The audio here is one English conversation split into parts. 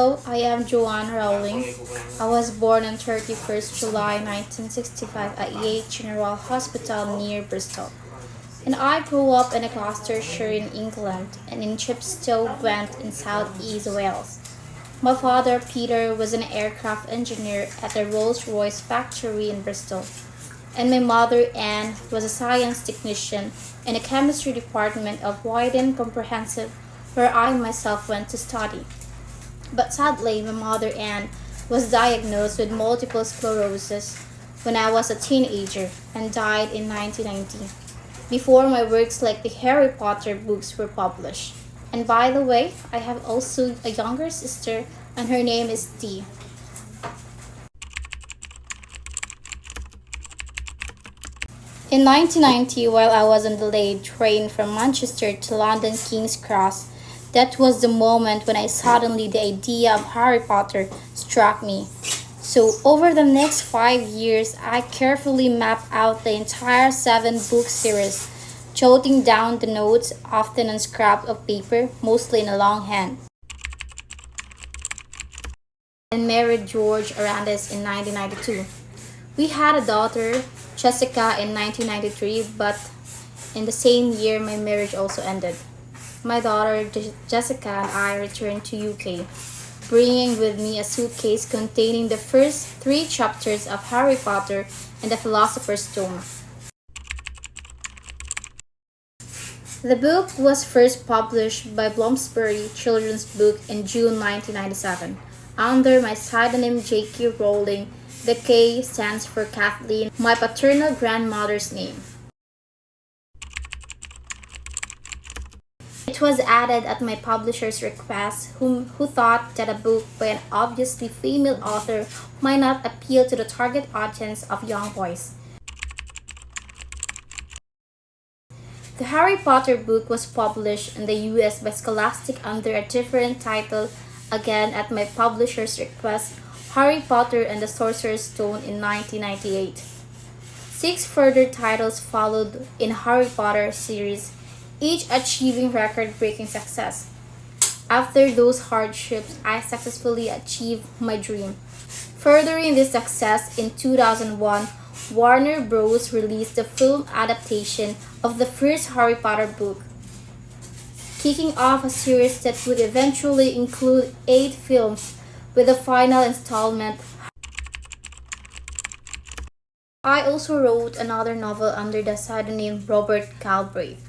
Hello, I am Joanne Rowling. I was born on 31st July 1965 at Yate General Hospital near Bristol. And I grew up in Gloucestershire in England and in Chepstow, Gwent in southeast Wales. My father, Peter, was an aircraft engineer at the Rolls-Royce factory in Bristol, and my mother, Anne, was a science technician in the chemistry department of Wyden Comprehensive, where I myself went to study. But sadly, my mother, Anne, was diagnosed with multiple sclerosis when I was a teenager and died in 1990, before my works like the Harry Potter books were published. And by the way, I have also a younger sister, and her name is Dee. In 1990, while I was on the delayed train from Manchester to London King's Cross, that was the moment when I suddenly the idea of Harry Potter struck me. So over the next 5 years, I carefully mapped out the entire 7 book series, jotting down the notes, often on scraps of paper, mostly in a longhand. And married George Arandis in 1992. We had a daughter, Jessica, in 1993, but in the same year my marriage also ended. My daughter Jessica and I returned to UK, bringing with me a suitcase containing the first 3 chapters of Harry Potter and the Philosopher's Stone. The book was first published by Bloomsbury Children's Book in June 1997 under my pseudonym J.K. Rowling. The K stands for Kathleen, my paternal grandmother's name. It was added at my publisher's request, who thought that a book by an obviously female author might not appeal to the target audience of young boys. The Harry Potter book was published in the US by Scholastic under a different title, again at my publisher's request, Harry Potter and the Sorcerer's Stone in 1998. 6 further titles followed in Harry Potter series, each achieving record-breaking success. After those hardships, I successfully achieved my dream. Furthering this success, in 2001, Warner Bros. Released the film adaptation of the first Harry Potter book, kicking off a series that would eventually include 8 films, with the final installment. I also wrote another novel under the pseudonym Robert Galbraith,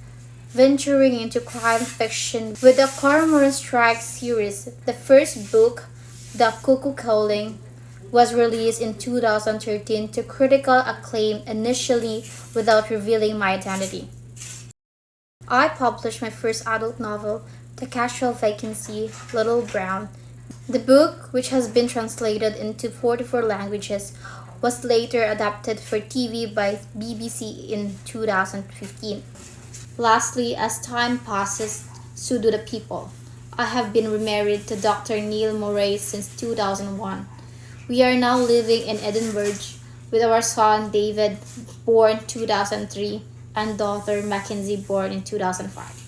venturing into crime fiction with the Cormoran Strike series. The first book, The Cuckoo Calling, was released in 2013 to critical acclaim, initially without revealing my identity. I published my first adult novel, The Casual Vacancy, Little Brown. The book, which has been translated into 44 languages, was later adapted for TV by BBC in 2015. Lastly, as time passes, so do the people. I have been remarried to Dr. Neil Murray since 2001. We are now living in Edinburgh with our son David, born 2003, and daughter Mackenzie, born in 2005.